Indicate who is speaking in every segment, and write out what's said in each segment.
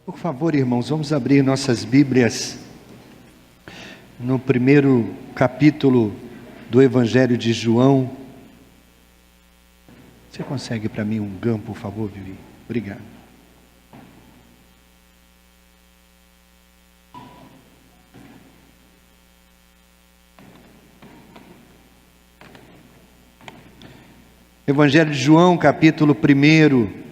Speaker 1: Por favor, irmãos, vamos abrir nossas Bíblias no primeiro capítulo do Evangelho de João. Você consegue para mim um GAM, por favor, Vivi? Obrigado. Evangelho de João, capítulo 1.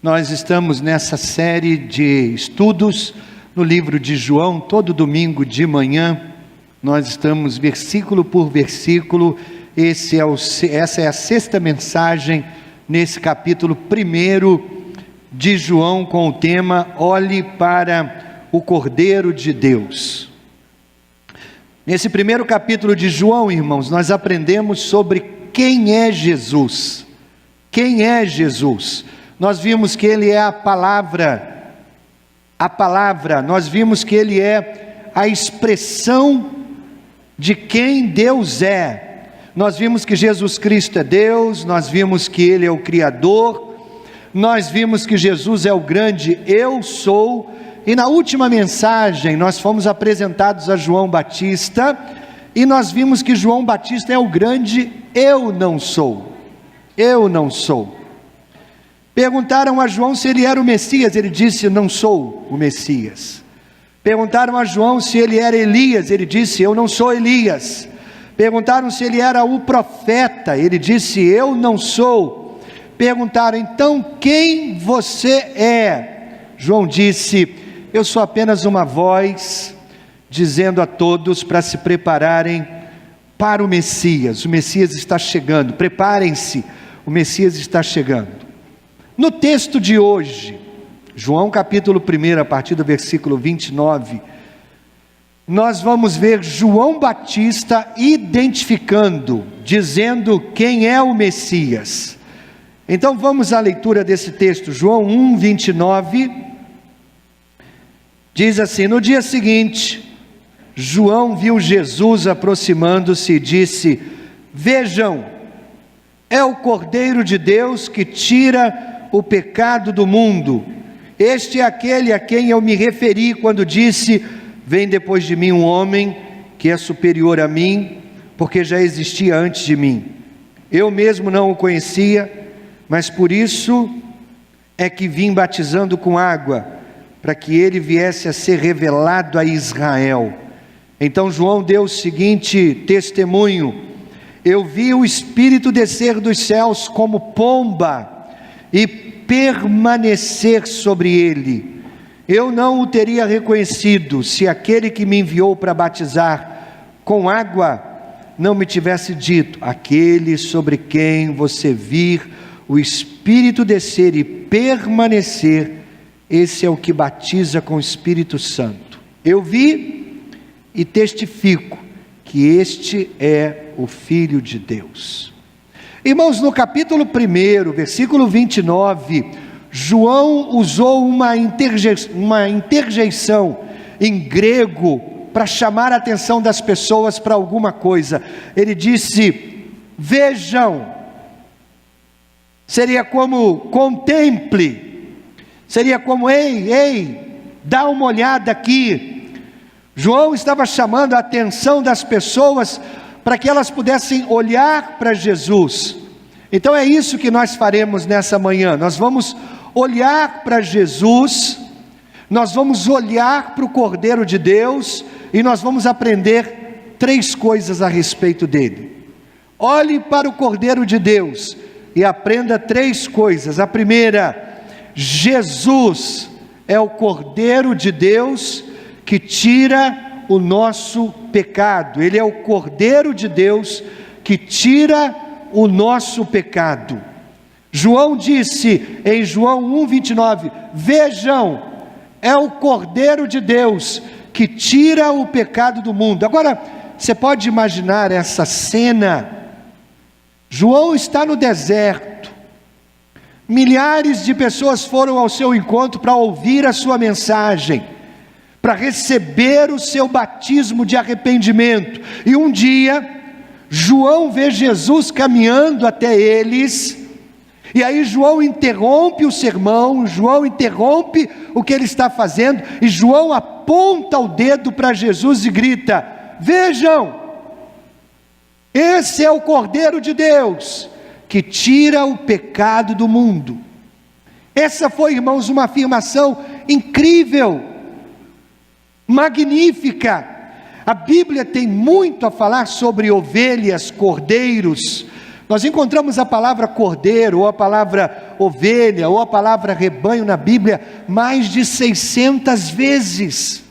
Speaker 1: Nós estamos nessa série de estudos no livro de João, todo domingo de manhã, nós estamos versículo por versículo, essa é a sexta mensagem nesse capítulo 1 de João, com o tema Olhe para o Cordeiro de Deus. Nesse primeiro capítulo de João, irmãos, nós aprendemos sobre quem é Jesus. Quem é Jesus? Nós vimos que Ele é a palavra, nós vimos que Ele é a expressão de quem Deus é. Nós vimos que Jesus Cristo é Deus, nós vimos que Ele é o Criador, nós vimos que Jesus é o grande Eu Sou, e na última mensagem nós fomos apresentados a João Batista, e nós vimos que João Batista é o grande Eu Não Sou. Eu não sou. Perguntaram a João se ele era o Messias, ele disse: não sou o Messias. Perguntaram a João se ele era Elias, ele disse: eu não sou Elias. Perguntaram se ele era o profeta, ele disse: eu não sou. Perguntaram: então quem você é? João disse: eu sou apenas uma voz, dizendo a todos para se prepararem para o Messias está chegando, preparem-se, o Messias está chegando. No texto de hoje, João capítulo 1, a partir do versículo 29, nós vamos ver João Batista identificando, dizendo quem é o Messias. Então vamos à leitura desse texto, João 1, 29, diz assim: no dia seguinte, João viu Jesus aproximando-se e disse: vejam, é o Cordeiro de Deus que tira o pecado do mundo. Este é aquele a quem eu me referi quando disse: vem depois de mim um homem que é superior a mim, porque já existia antes de mim. Eu mesmo não o conhecia, mas por isso é que vim batizando com água, para que ele viesse a ser revelado a Israel. Então João deu o seguinte testemunho: eu vi o Espírito descer dos céus como pomba e permanecer sobre ele. Eu não o teria reconhecido se aquele que me enviou para batizar com água não me tivesse dito: aquele sobre quem você vir o Espírito descer e permanecer, esse é o que batiza com o Espírito Santo. Eu vi e testifico que este é o Filho de Deus. Irmãos, no capítulo 1, versículo 29, João usou uma interjeição em grego para chamar a atenção das pessoas para alguma coisa. Ele disse: vejam, seria como contemple, seria como ei, dá uma olhada aqui. João estava chamando a atenção das pessoas para que elas pudessem olhar para Jesus. Então é isso que nós faremos nessa manhã. Nós vamos olhar para Jesus, nós vamos olhar para o Cordeiro de Deus, e nós vamos aprender 3 coisas a respeito dele. Olhe para o Cordeiro de Deus e aprenda 3 coisas. A primeira: Jesus é o Cordeiro de Deus que tira o nosso pecado. Ele é o Cordeiro de Deus que tira o nosso pecado. João disse em João 1, 29, vejam, é o Cordeiro de Deus que tira o pecado do mundo. Agora, você pode imaginar essa cena. João está no deserto, milhares de pessoas foram ao seu encontro para ouvir a sua mensagem, para receber o seu batismo de arrependimento, e um dia, João vê Jesus caminhando até eles, e aí João interrompe o sermão, João interrompe o que ele está fazendo, e João aponta o dedo para Jesus e grita: vejam, esse é o Cordeiro de Deus, que tira o pecado do mundo. Essa foi, irmãos, uma afirmação incrível, magnífica. A Bíblia tem muito a falar sobre ovelhas, cordeiros. Nós encontramos a palavra cordeiro, ou a palavra ovelha, ou a palavra rebanho na Bíblia mais de 600 vezes.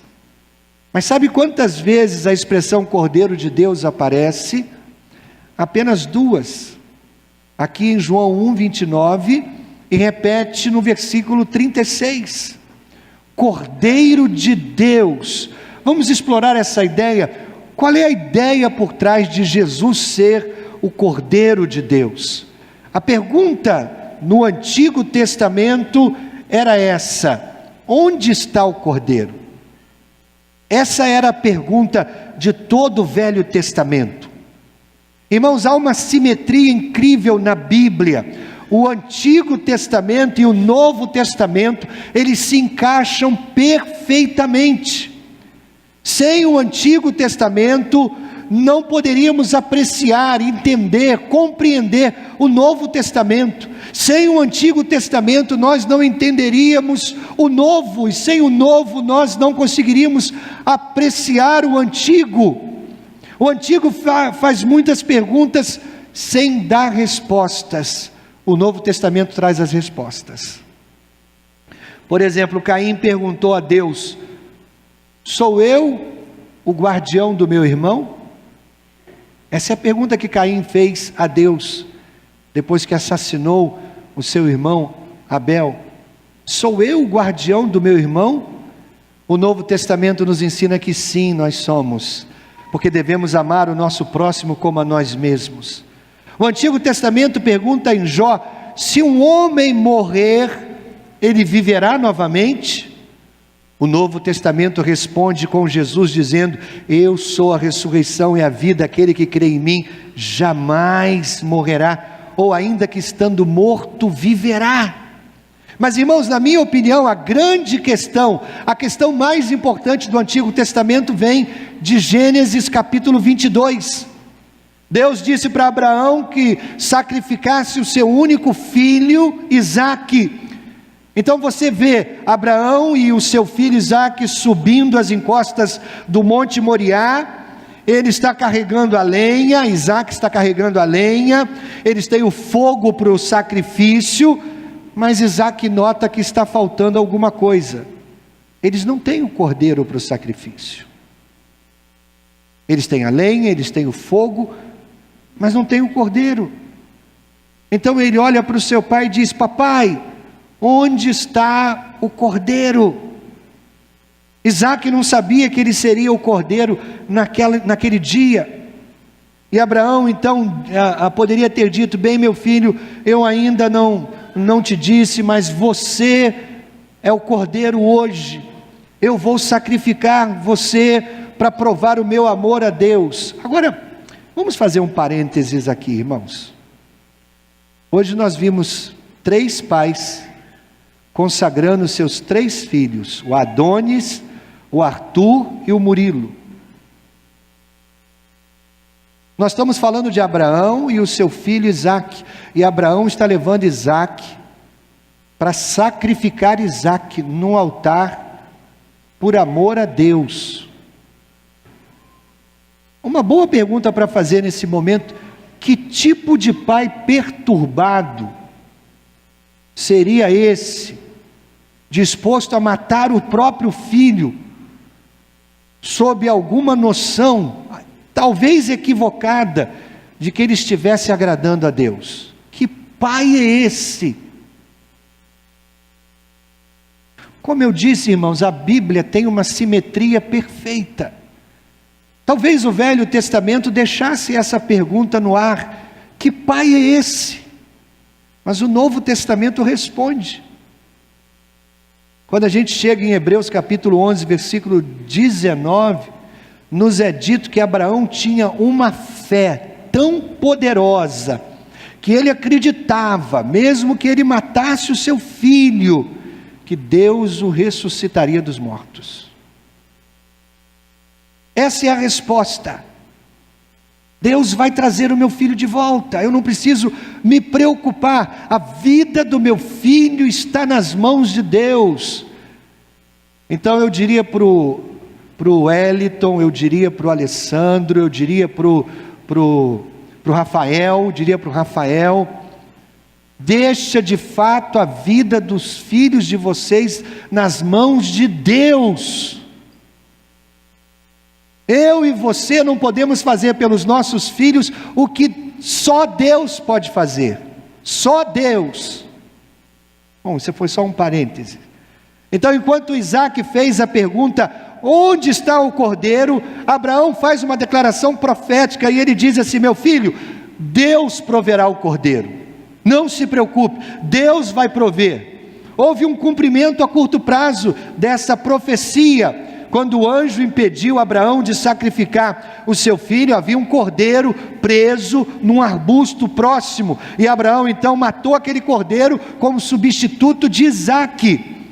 Speaker 1: Mas sabe quantas vezes a expressão Cordeiro de Deus aparece? Apenas 2. Aqui em João 1:29, e repete no versículo 36. Cordeiro de Deus. Vamos explorar essa ideia. Qual é a ideia por trás de Jesus ser o Cordeiro de Deus? A pergunta no Antigo Testamento era essa: onde está o Cordeiro? Essa era a pergunta de todo o Velho Testamento. Irmãos, há uma simetria incrível na Bíblia. O Antigo Testamento e o Novo Testamento, eles se encaixam perfeitamente. Sem o Antigo Testamento, não poderíamos apreciar, entender, compreender o Novo Testamento. Sem o Antigo Testamento nós não entenderíamos o Novo, e sem o Novo nós não conseguiríamos apreciar o Antigo. O Antigo faz muitas perguntas sem dar respostas. O Novo Testamento traz as respostas. Por exemplo, Caim perguntou a Deus: sou eu o guardião do meu irmão? Essa é a pergunta que Caim fez a Deus, depois que assassinou o seu irmão Abel. Sou eu o guardião do meu irmão? O Novo Testamento nos ensina que sim, nós somos, porque devemos amar o nosso próximo como a nós mesmos. O Antigo Testamento pergunta em Jó: se um homem morrer, ele viverá novamente? O Novo Testamento responde com Jesus dizendo: eu sou a ressurreição e a vida, aquele que crê em mim jamais morrerá, ou ainda que estando morto viverá. Mas, irmãos, na minha opinião, a grande questão, a questão mais importante do Antigo Testamento vem de Gênesis capítulo 22. Deus disse para Abraão que sacrificasse o seu único filho, Isaque. Então você vê Abraão e o seu filho Isaque subindo as encostas do Monte Moriá. Ele está carregando a lenha, Isaque está carregando a lenha, eles têm o fogo para o sacrifício, mas Isaque nota que está faltando alguma coisa. Eles não têm o cordeiro para o sacrifício. Eles têm a lenha, eles têm o fogo, mas não tem o cordeiro. Então ele olha para o seu pai e diz: papai, onde está o cordeiro? Isaque não sabia que ele seria o cordeiro naquele dia. E Abraão então poderia ter dito: bem, meu filho, eu ainda não te disse, mas você é o cordeiro hoje. Eu vou sacrificar você para provar o meu amor a Deus. Agora, vamos fazer um parênteses aqui, irmãos. Hoje nós vimos 3 pais consagrando seus 3 filhos, o Adonis, o Arthur e o Murilo. Nós estamos falando de Abraão e o seu filho Isaque, e Abraão está levando Isaque para sacrificar Isaque no altar, por amor a Deus. Uma boa pergunta para fazer nesse momento: que tipo de pai perturbado seria esse, disposto a matar o próprio filho, sob alguma noção, talvez equivocada, de que ele estivesse agradando a Deus? Que pai é esse? Como eu disse, irmãos, a Bíblia tem uma simetria perfeita. Talvez o Velho Testamento deixasse essa pergunta no ar: que pai é esse? Mas o Novo Testamento responde. Quando a gente chega em Hebreus capítulo 11, versículo 19, nos é dito que Abraão tinha uma fé tão poderosa, que ele acreditava, mesmo que ele matasse o seu filho, que Deus o ressuscitaria dos mortos. Essa é a resposta. Deus vai trazer o meu filho de volta, eu não preciso me preocupar, a vida do meu filho está nas mãos de Deus. Então eu diria para o Wellington, eu diria para o Alessandro, eu diria para o Rafael, deixa de fato a vida dos filhos de vocês nas mãos de Deus. Eu e você não podemos fazer pelos nossos filhos o que só Deus pode fazer. Só Deus. Bom, isso foi só um parêntese. Então, enquanto Isaac fez a pergunta: onde está o cordeiro? Abraão faz uma declaração profética e ele diz assim: meu filho, Deus proverá o cordeiro. Não se preocupe, Deus vai prover. Houve um cumprimento a curto prazo dessa profecia. Quando o anjo impediu Abraão de sacrificar o seu filho, havia um cordeiro preso num arbusto próximo, e Abraão então matou aquele cordeiro como substituto de Isaque.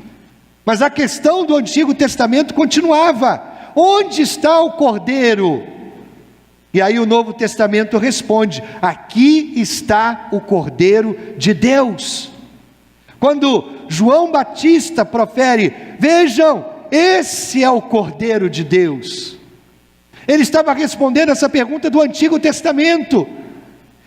Speaker 1: Mas a questão do Antigo Testamento continuava: onde está o cordeiro? E aí o Novo Testamento responde: aqui está o cordeiro de Deus. Quando João Batista profere: vejam, esse é o Cordeiro de Deus, ele estava respondendo essa pergunta do Antigo Testamento.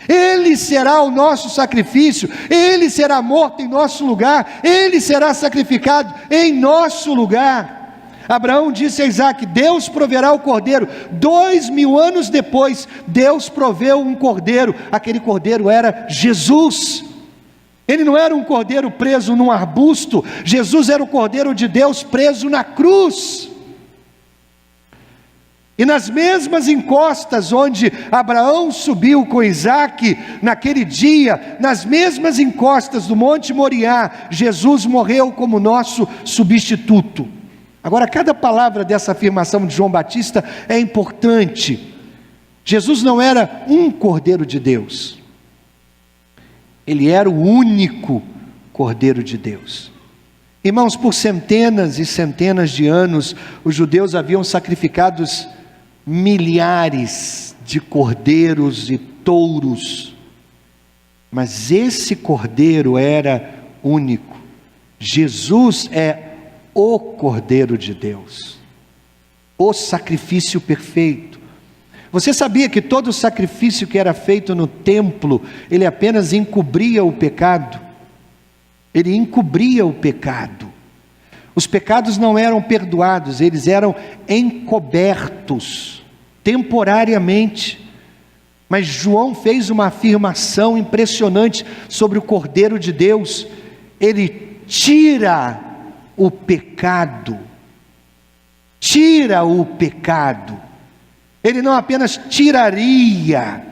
Speaker 1: Ele será o nosso sacrifício, ele será morto em nosso lugar, ele será sacrificado em nosso lugar. Abraão disse a Isaac: Deus proverá o cordeiro. 2000 anos depois, Deus proveu um cordeiro. Aquele cordeiro era Jesus. Ele não era um cordeiro preso num arbusto. Jesus era o cordeiro de Deus preso na cruz. E nas mesmas encostas onde Abraão subiu com Isaque, naquele dia, nas mesmas encostas do Monte Moriá, Jesus morreu como nosso substituto. Agora, cada palavra dessa afirmação de João Batista é importante. Jesus não era um cordeiro de Deus. Ele era o único Cordeiro de Deus. Irmãos, por centenas e centenas de anos, os judeus haviam sacrificado milhares de cordeiros e touros, mas esse cordeiro era único. Jesus é o Cordeiro de Deus, o sacrifício perfeito. Você sabia que todo sacrifício que era feito no templo, ele apenas encobria o pecado? Ele encobria o pecado. Os pecados não eram perdoados, eles eram encobertos, temporariamente. Mas João fez uma afirmação impressionante sobre o Cordeiro de Deus. Ele tira o pecado. Tira o pecado. Ele não apenas tiraria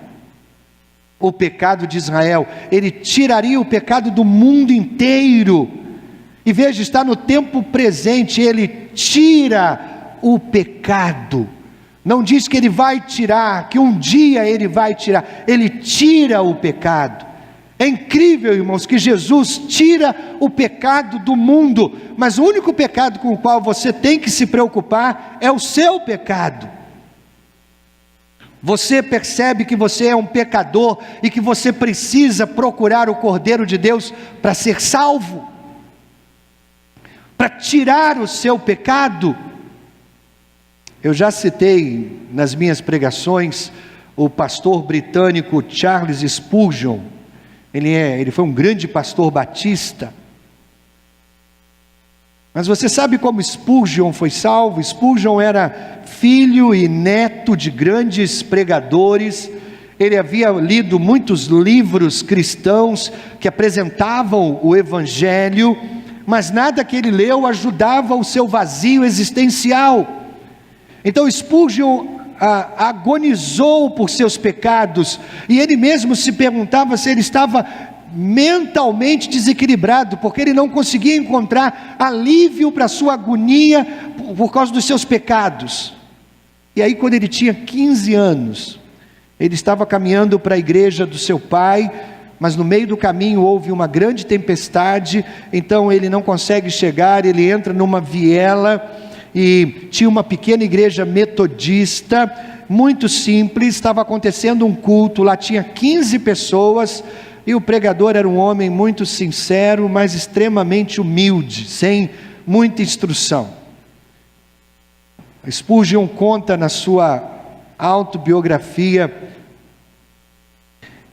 Speaker 1: o pecado de Israel, ele tiraria o pecado do mundo inteiro. E veja, está no tempo presente, ele tira o pecado. Não diz que ele vai tirar, que um dia ele vai tirar, ele tira o pecado. É incrível, irmãos, que Jesus tira o pecado do mundo, mas o único pecado com o qual você tem que se preocupar é o seu pecado. Você percebe que você é um pecador e que você precisa procurar o Cordeiro de Deus para ser salvo, para tirar o seu pecado. Eu já citei nas minhas pregações o pastor britânico Charles Spurgeon. Ele foi um grande pastor batista. Mas você sabe como Spurgeon foi salvo? Spurgeon era filho e neto de grandes pregadores. Ele havia lido muitos livros cristãos que apresentavam o Evangelho, mas nada que ele leu ajudava o seu vazio existencial. Então Spurgeon agonizou por seus pecados, e ele mesmo se perguntava se ele estava mentalmente desequilibrado, porque ele não conseguia encontrar alívio para a sua agonia por causa dos seus pecados. E aí, quando ele tinha 15 anos, ele estava caminhando para a igreja do seu pai, mas no meio do caminho houve uma grande tempestade, então ele não consegue chegar, ele entra numa viela, e tinha uma pequena igreja metodista, muito simples, estava acontecendo um culto, lá tinha 15 pessoas, e o pregador era um homem muito sincero, mas extremamente humilde, sem muita instrução. Spurgeon conta na sua autobiografia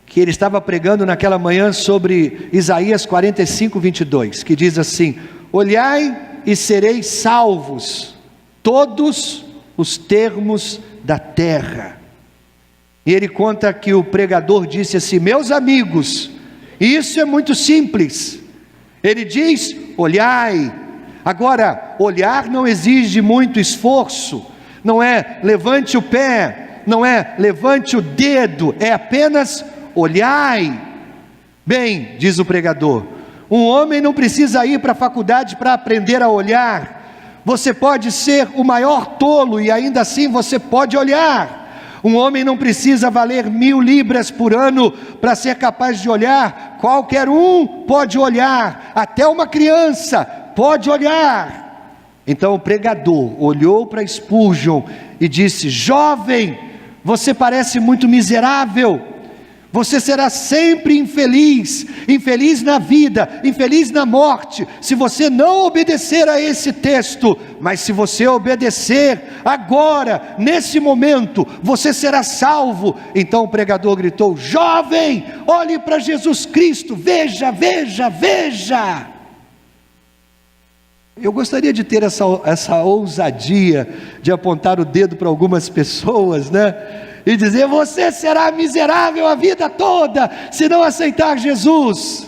Speaker 1: que ele estava pregando naquela manhã sobre Isaías 45, 22, que diz assim: olhai e sereis salvos, todos os termos da terra. E ele conta que o pregador disse assim: meus amigos, isso é muito simples. Ele diz: olhai. Agora, olhar não exige muito esforço, não é levante o pé, não é levante o dedo, é apenas olhai. Bem, diz o pregador, um homem não precisa ir para a faculdade para aprender a olhar. Você pode ser o maior tolo e ainda assim você pode olhar. Um homem não precisa valer 1000 libras por ano para ser capaz de olhar. Qualquer um pode olhar, até uma criança pode olhar. Então o pregador olhou para Spurgeon e disse: jovem, você parece muito miserável. Você será sempre infeliz, infeliz na vida, infeliz na morte, se você não obedecer a esse texto. Mas se você obedecer agora, nesse momento, você será salvo. Então o pregador gritou: jovem, olhe para Jesus Cristo, veja, veja, veja. Eu gostaria de ter essa ousadia de apontar o dedo para algumas pessoas, e dizer: você será miserável a vida toda, se não aceitar Jesus.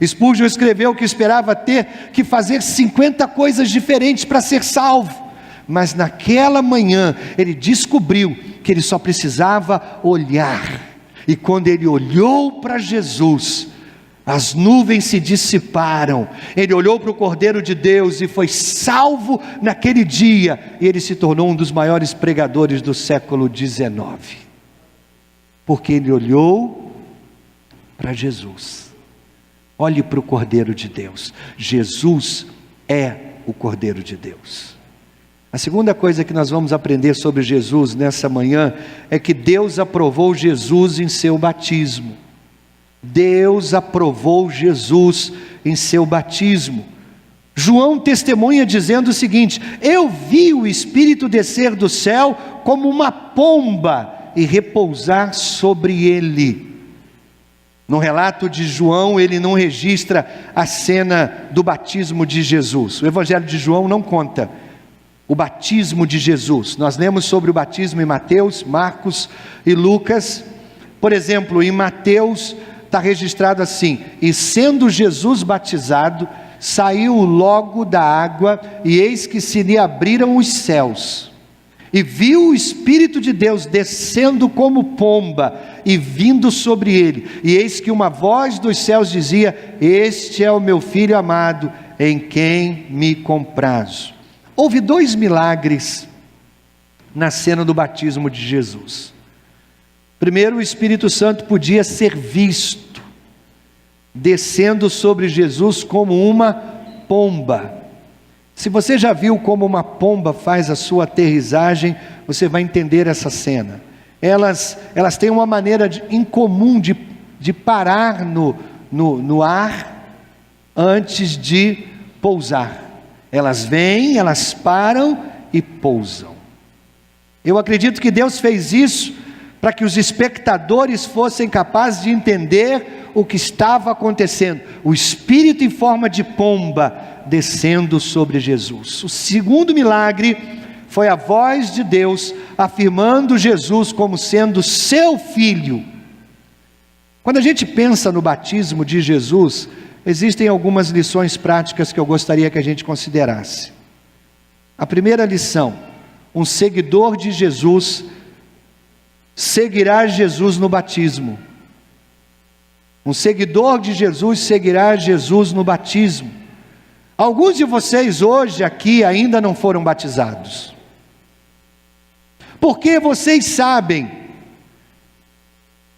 Speaker 1: Spurgeon escreveu que esperava ter que fazer 50 coisas diferentes para ser salvo, mas naquela manhã ele descobriu que ele só precisava olhar, e quando ele olhou para Jesus, as nuvens se dissiparam, ele olhou para o Cordeiro de Deus e foi salvo naquele dia, e ele se tornou um dos maiores pregadores do século XIX, porque ele olhou para Jesus. Olhe para o Cordeiro de Deus, Jesus é o Cordeiro de Deus. A segunda coisa que nós vamos aprender sobre Jesus nessa manhã, é que Deus aprovou Jesus em seu batismo. Deus aprovou Jesus em seu batismo. João testemunha dizendo o seguinte: eu vi o Espírito descer do céu como uma pomba e repousar sobre ele. No relato de João, ele não registra a cena do batismo de Jesus. O Evangelho de João não conta o batismo de Jesus. Nós lemos sobre o batismo em Mateus, Marcos e Lucas. Por exemplo, em Mateus está registrado assim: e sendo Jesus batizado, saiu logo da água, e eis que se lhe abriram os céus, e viu o Espírito de Deus descendo como pomba, e vindo sobre ele, e eis que uma voz dos céus dizia: este é o meu Filho amado, em quem me comprazo. Houve 2 milagres na cena do batismo de Jesus. Primeiro, o Espírito Santo podia ser visto descendo sobre Jesus como uma pomba. Se você já viu como uma pomba faz a sua aterrissagem, você vai entender essa cena. Elas têm uma maneira incomum de parar no ar antes de pousar. Elas vêm, elas param e pousam. Eu acredito que Deus fez isso para que os espectadores fossem capazes de entender o que estava acontecendo. O Espírito em forma de pomba descendo sobre Jesus. O segundo milagre foi a voz de Deus afirmando Jesus como sendo seu Filho. Quando a gente pensa no batismo de Jesus, existem algumas lições práticas que eu gostaria que a gente considerasse. A primeira lição: um seguidor de Jesus seguirá Jesus no batismo. Um seguidor de Jesus seguirá Jesus no batismo. Alguns de vocês hoje aqui ainda não foram batizados, porque vocês sabem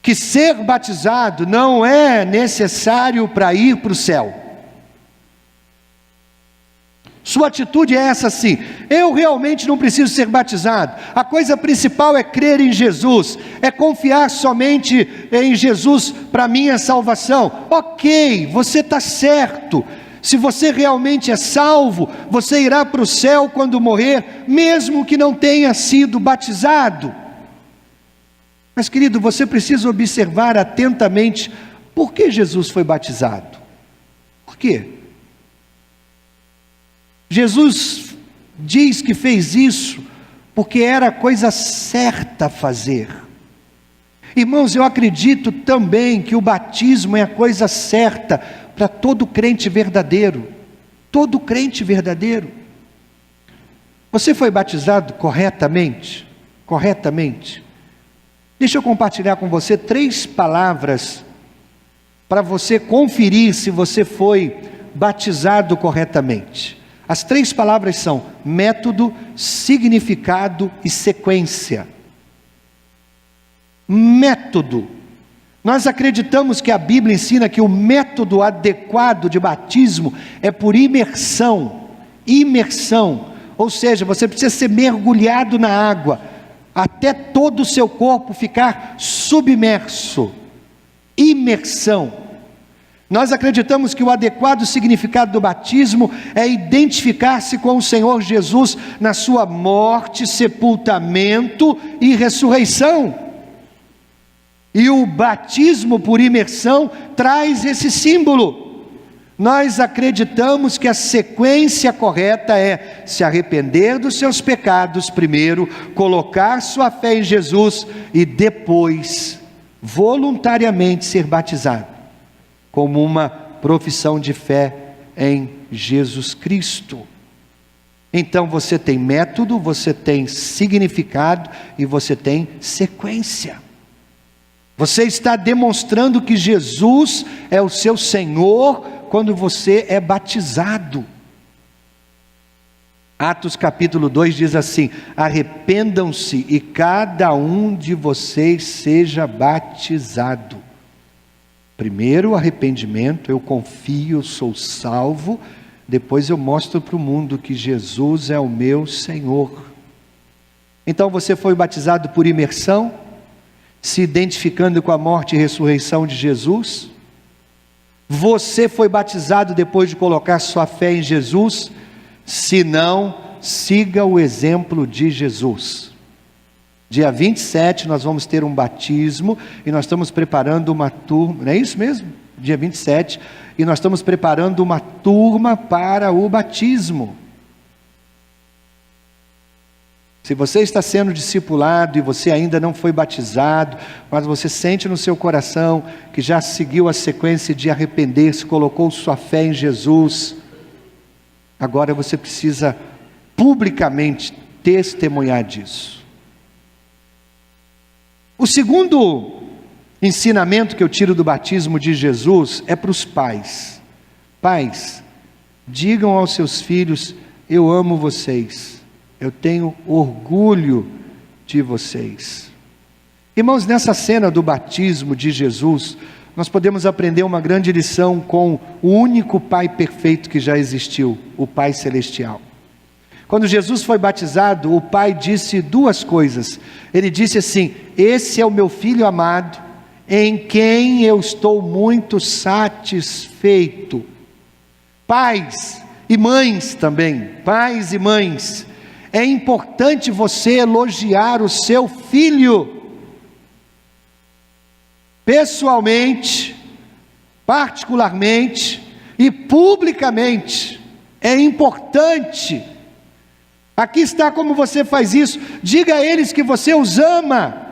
Speaker 1: que ser batizado não é necessário para ir para o céu. Sua atitude é essa assim: eu realmente não preciso ser batizado, a coisa principal é crer em Jesus, é confiar somente em Jesus para minha salvação. Ok, você está certo. Se você realmente é salvo, você irá para o céu quando morrer, mesmo que não tenha sido batizado. Mas querido, você precisa observar atentamente por que Jesus foi batizado. Por quê? Jesus diz que fez isso porque era a coisa certa a fazer. Irmãos, eu acredito também que o batismo é a coisa certa para todo crente verdadeiro. Todo crente verdadeiro. Você foi batizado corretamente? Corretamente? Deixa eu compartilhar com você 3 palavras para você conferir se você foi batizado corretamente. As 3 palavras são método, significado e sequência. Método. Nós acreditamos que a Bíblia ensina que o método adequado de batismo é por imersão. Imersão. Ou seja, você precisa ser mergulhado na água, até todo o seu corpo ficar submerso. Imersão. Nós acreditamos que o adequado significado do batismo é identificar-se com o Senhor Jesus na sua morte, sepultamento e ressurreição. E o batismo por imersão traz esse símbolo. Nós acreditamos que a sequência correta é se arrepender dos seus pecados primeiro, colocar sua fé em Jesus e depois voluntariamente ser batizado, como uma profissão de fé em Jesus Cristo. Então você tem método, você tem significado e você tem sequência. Você está demonstrando que Jesus é o seu Senhor quando você é batizado. Atos capítulo 2 diz assim: arrependam-se e cada um de vocês seja batizado. Primeiro o arrependimento, eu confio, sou salvo, depois eu mostro para o mundo que Jesus é o meu Senhor. Então você foi batizado por imersão, se identificando com a morte e ressurreição de Jesus. Você foi batizado depois de colocar sua fé em Jesus. Se não, siga o exemplo de Jesus. Dia 27 nós vamos ter um batismo e nós estamos preparando uma turma, não é isso mesmo? Dia 27, e nós estamos preparando uma turma para o batismo. Se você está sendo discipulado e você ainda não foi batizado, mas você sente no seu coração que já seguiu a sequência de arrepender-se, colocou sua fé em Jesus, agora você precisa publicamente testemunhar disso. O segundo ensinamento que eu tiro do batismo de Jesus é para os pais. Pais, digam aos seus filhos: eu amo vocês. Eu tenho orgulho de vocês. Irmãos, nessa cena do batismo de Jesus, nós podemos aprender uma grande lição com o único Pai perfeito que já existiu, o Pai Celestial. Quando Jesus foi batizado, o Pai disse 2 coisas. Ele disse assim: esse é o meu Filho amado, em quem eu estou muito satisfeito. Pais e mães também, pais e mães, é importante você elogiar o seu filho, pessoalmente, particularmente e publicamente. É importante. Aqui está como você faz isso. Diga a eles que você os ama.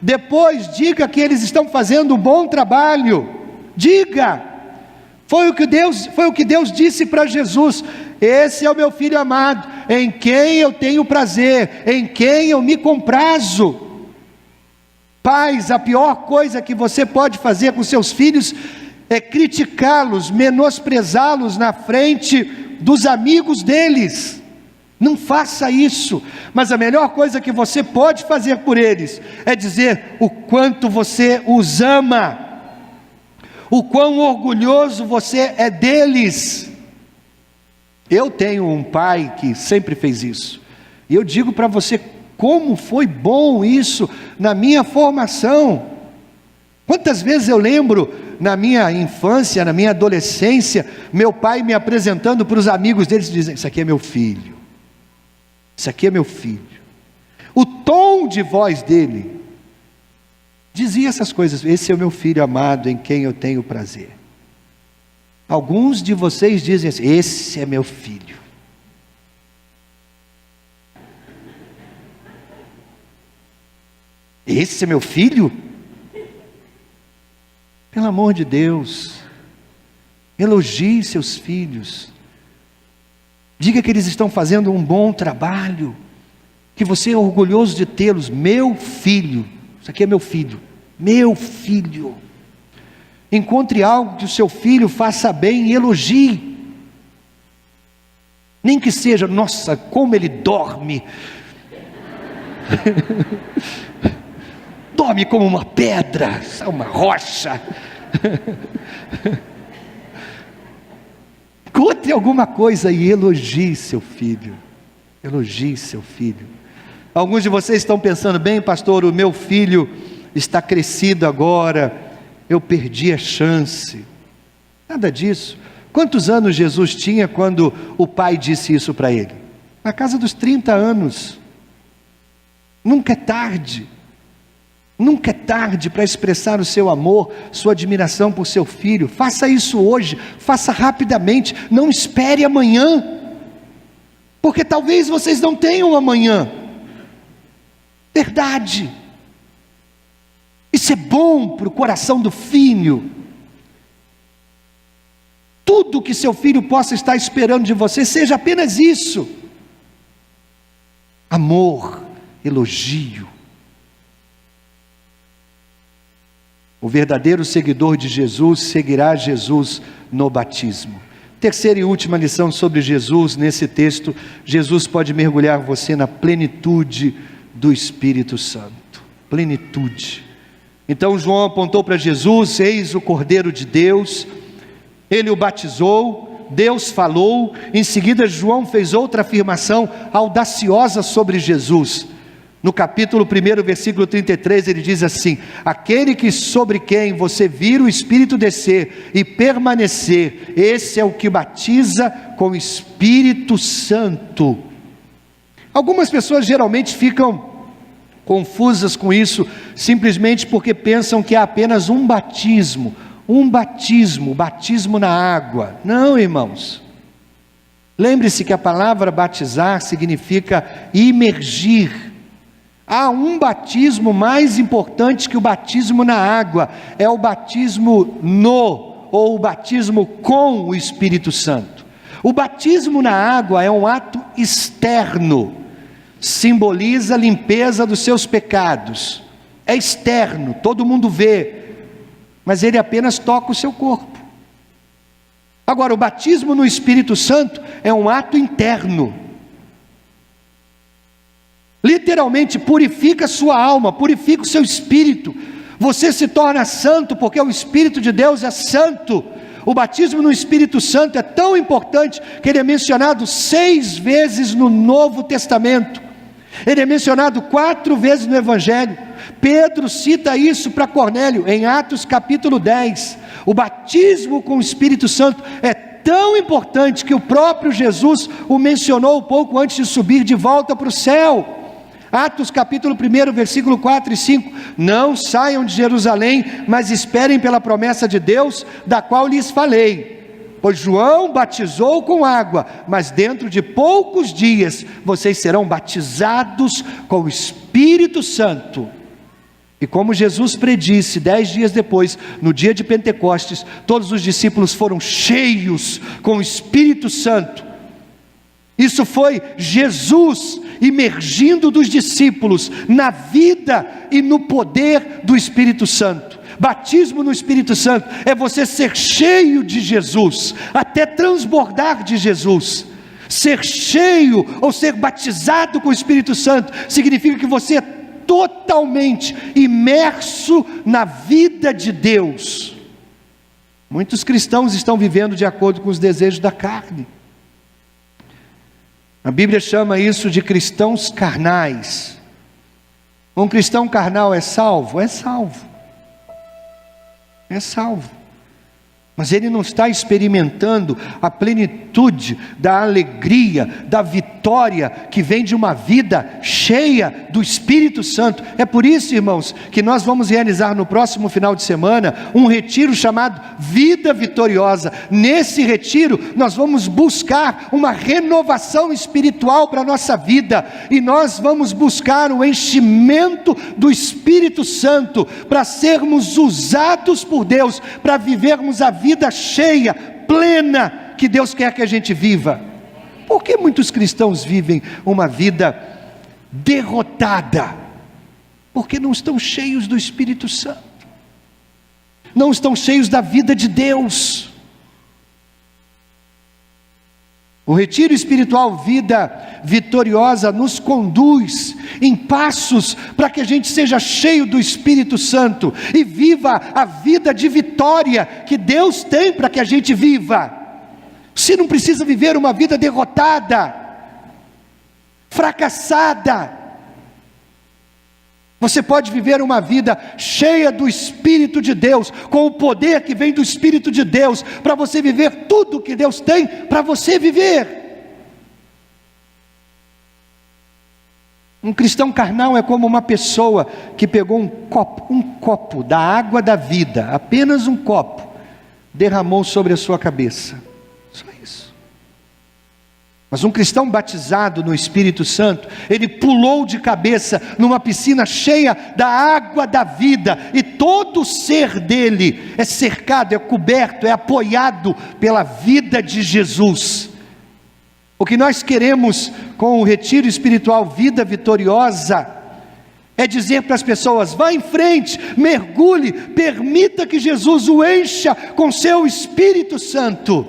Speaker 1: Depois diga que eles estão fazendo um bom trabalho. Diga. Foi o que Deus disse para Jesus: esse é o meu filho amado, em quem eu tenho prazer, em quem eu me comprazo. Pais, a pior coisa que você pode fazer com seus filhos é criticá-los, menosprezá-los na frente dos amigos deles. Não faça isso, mas a melhor coisa que você pode fazer por eles é dizer o quanto você os ama, o quão orgulhoso você é deles. Eu tenho um pai que sempre fez isso, e eu digo para você como foi bom isso na minha formação. Quantas vezes eu lembro na minha infância, na minha adolescência, meu pai me apresentando para os amigos deles, dizendo: isso aqui é meu filho, isso aqui é meu filho. O tom de voz dele dizia essas coisas: esse é o meu filho amado, em quem eu tenho prazer. Alguns de vocês dizem assim: esse é meu filho. Esse é meu filho? Pelo amor de Deus, elogie seus filhos, diga que eles estão fazendo um bom trabalho, que você é orgulhoso de tê-los. Meu filho, isso aqui é meu filho, meu filho. Encontre algo que o seu filho faça bem e elogie, nem que seja: nossa, como ele dorme, dorme como uma pedra, uma rocha. Encontre alguma coisa e elogie seu filho, elogie seu filho. Alguns de vocês estão pensando: bem, pastor, o meu filho está crescido agora, eu perdi a chance. Nada disso. Quantos anos Jesus tinha quando o pai disse isso para ele? Na casa dos 30 anos. Nunca é tarde. Nunca é tarde para expressar o seu amor, sua admiração por seu filho. Faça isso hoje, faça rapidamente, não espere amanhã, porque talvez vocês não tenham amanhã. Verdade. Isso é bom para o coração do filho. Tudo que seu filho possa estar esperando de você, seja apenas isso: amor, elogio. O verdadeiro seguidor de Jesus seguirá Jesus no batismo. Terceira e última lição sobre Jesus nesse texto: Jesus pode mergulhar você na plenitude do Espírito Santo. Plenitude. Então João apontou para Jesus: eis o Cordeiro de Deus. Ele o batizou, Deus falou. Em seguida João fez outra afirmação audaciosa sobre Jesus. No capítulo 1, versículo 33, ele diz assim: aquele que sobre quem você vir o Espírito descer e permanecer, esse é o que batiza com o Espírito Santo. Algumas pessoas geralmente ficam confusas com isso, simplesmente porque pensam que há apenas um batismo, batismo na água. Não, irmãos. Lembre-se que a palavra batizar significa imergir. Há um batismo mais importante que o batismo na água, é o batismo ou o batismo com o Espírito Santo. O batismo na água é um ato externo, simboliza a limpeza dos seus pecados, é externo, todo mundo vê, mas ele apenas toca o seu corpo. Agora, o batismo no Espírito Santo é um ato interno. Literalmente purifica a sua alma, purifica o seu espírito. Você se torna santo porque o Espírito de Deus é santo. O batismo no Espírito Santo é tão importante que ele é mencionado 6 vezes no Novo Testamento. Ele é mencionado 4 vezes no Evangelho. Pedro cita isso para Cornélio em Atos capítulo 10. O batismo com o Espírito Santo é tão importante que o próprio Jesus o mencionou pouco antes de subir de volta para o céu. Atos capítulo 1, versículo 4 e 5, não saiam de Jerusalém, mas esperem pela promessa de Deus, da qual lhes falei, pois João batizou com água, mas dentro de poucos dias, vocês serão batizados com o Espírito Santo. E como Jesus predisse, 10 dias depois, no dia de Pentecostes, todos os discípulos foram cheios com o Espírito Santo, Isso foi Jesus imergindo dos discípulos na vida e no poder do Espírito Santo. Batismo no Espírito Santo é você ser cheio de Jesus, até transbordar de Jesus. Ser cheio ou ser batizado com o Espírito Santo significa que você é totalmente imerso na vida de Deus. Muitos cristãos estão vivendo de acordo com os desejos da carne. A Bíblia chama isso de cristãos carnais. Um cristão carnal é salvo? É salvo. É salvo. Mas ele não está experimentando a plenitude da alegria, da vitória que vem de uma vida cheia do Espírito Santo. É por isso, irmãos, que nós vamos realizar no próximo final de semana um retiro chamado Vida Vitoriosa. Nesse retiro nós vamos buscar uma renovação espiritual para a nossa vida, e nós vamos buscar o enchimento do Espírito Santo para sermos usados por Deus, para vivermos a vida cheia, plena, que Deus quer que a gente viva. Por que muitos cristãos vivem uma vida derrotada? Porque não estão cheios do Espírito Santo, não estão cheios da vida de Deus. O retiro espiritual Vida Vitoriosa nos conduz em passos para que a gente seja cheio do Espírito Santo e viva a vida de vitória que Deus tem para que a gente viva. Você não precisa viver uma vida derrotada, fracassada. Você pode viver uma vida cheia do Espírito de Deus, com o poder que vem do Espírito de Deus, para você viver tudo que Deus tem para você viver. Um cristão carnal é como uma pessoa que pegou um copo da água da vida, apenas um copo, derramou sobre a sua cabeça, só isso. Mas um cristão batizado no Espírito Santo, ele pulou de cabeça numa piscina cheia da água da vida, e todo o ser dele é cercado, é coberto, é apoiado pela vida de Jesus. O que nós queremos com o retiro espiritual Vida Vitoriosa é dizer para as pessoas: vá em frente, mergulhe, permita que Jesus o encha com seu Espírito Santo,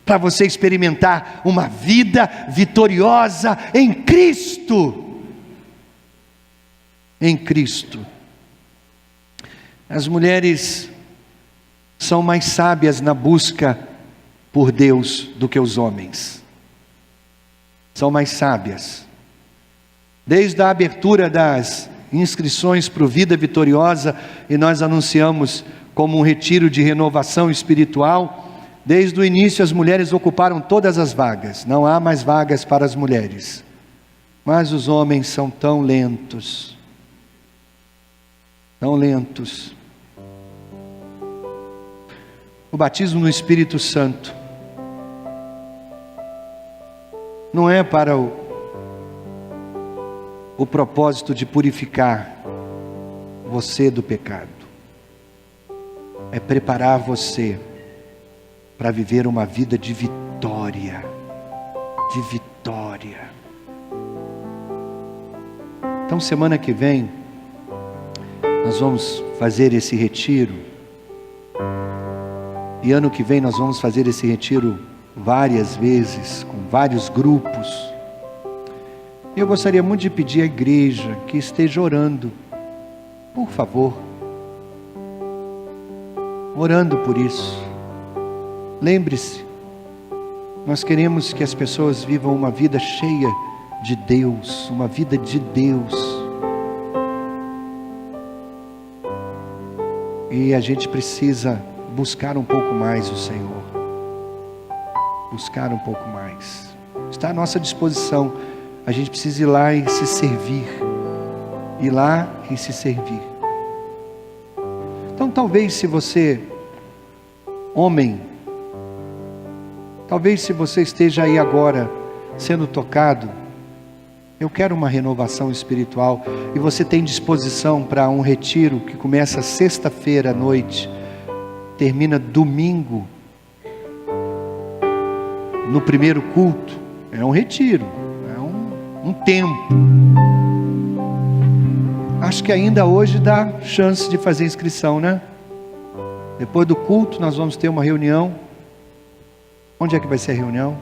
Speaker 1: para você experimentar uma vida vitoriosa em Cristo. Em Cristo. As mulheres são mais sábias na busca por Deus do que os homens. São mais sábias. Desde a abertura das inscrições para o Vida Vitoriosa, e nós anunciamos como um retiro de renovação espiritual, desde o início as mulheres ocuparam todas as vagas. Não há mais vagas para as mulheres. Mas os homens são tão lentos. Tão lentos. O batismo no Espírito Santo não é para o propósito de purificar você do pecado. É preparar você para viver uma vida de vitória. De vitória. Então semana que vem nós vamos fazer esse retiro, e ano que vem nós vamos fazer esse retiro várias vezes, com vários grupos. Eu gostaria muito de pedir à igreja que esteja orando, por favor, orando por isso. Lembre-se, nós queremos que as pessoas vivam uma vida cheia de Deus, uma vida de Deus. E a gente precisa buscar um pouco mais o Senhor. Buscar um pouco mais. Está à nossa disposição. A gente precisa ir lá e se servir. Ir lá e se servir. Então talvez, se você, homem, talvez se você esteja aí agora sendo tocado, eu quero uma renovação espiritual, e você tem disposição para um retiro que começa sexta-feira à noite, termina domingo, no primeiro culto. É um retiro, é um tempo. Acho que ainda hoje dá chance de fazer inscrição, né? Depois do culto nós vamos ter uma reunião. Onde é que vai ser a reunião?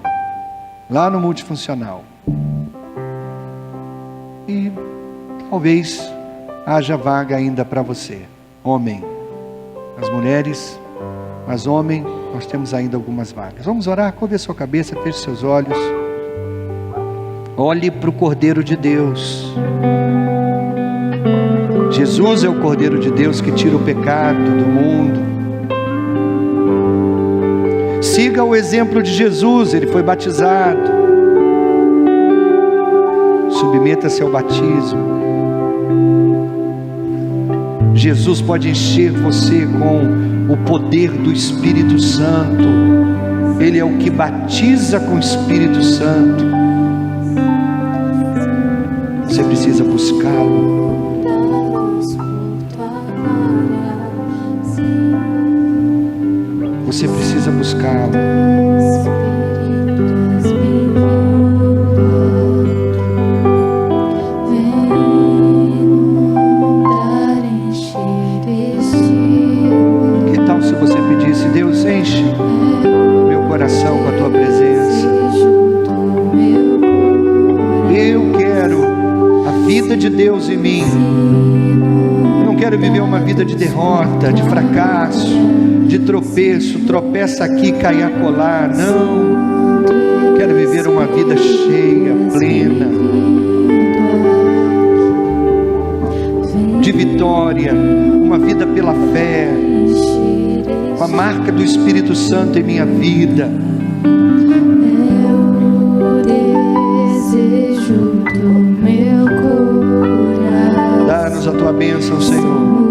Speaker 1: Lá no multifuncional. E talvez haja vaga ainda para você, homem. As mulheres, mas homem, nós temos ainda algumas vagas. Vamos orar? Curve a sua cabeça, feche seus olhos. Olhe para o Cordeiro de Deus. Jesus é o Cordeiro de Deus que tira o pecado do mundo. Siga o exemplo de Jesus, ele foi batizado. Submeta-se ao batismo. Jesus pode encher você com o poder do Espírito Santo. Ele é o que batiza com o Espírito Santo. Você precisa buscá-lo. Você precisa buscá-lo. Que tal se você pedisse: Deus, enche meu coração com a tua presença. Eu quero a vida de Deus em mim. Eu não quero viver uma vida de derrota, de fracasso, de tropeço, tropeça aqui, cai acolá. Não, quero viver uma vida cheia, plena, de vitória, uma vida pela fé, com a marca do Espírito Santo em minha vida. Dá-nos a tua bênção, Senhor.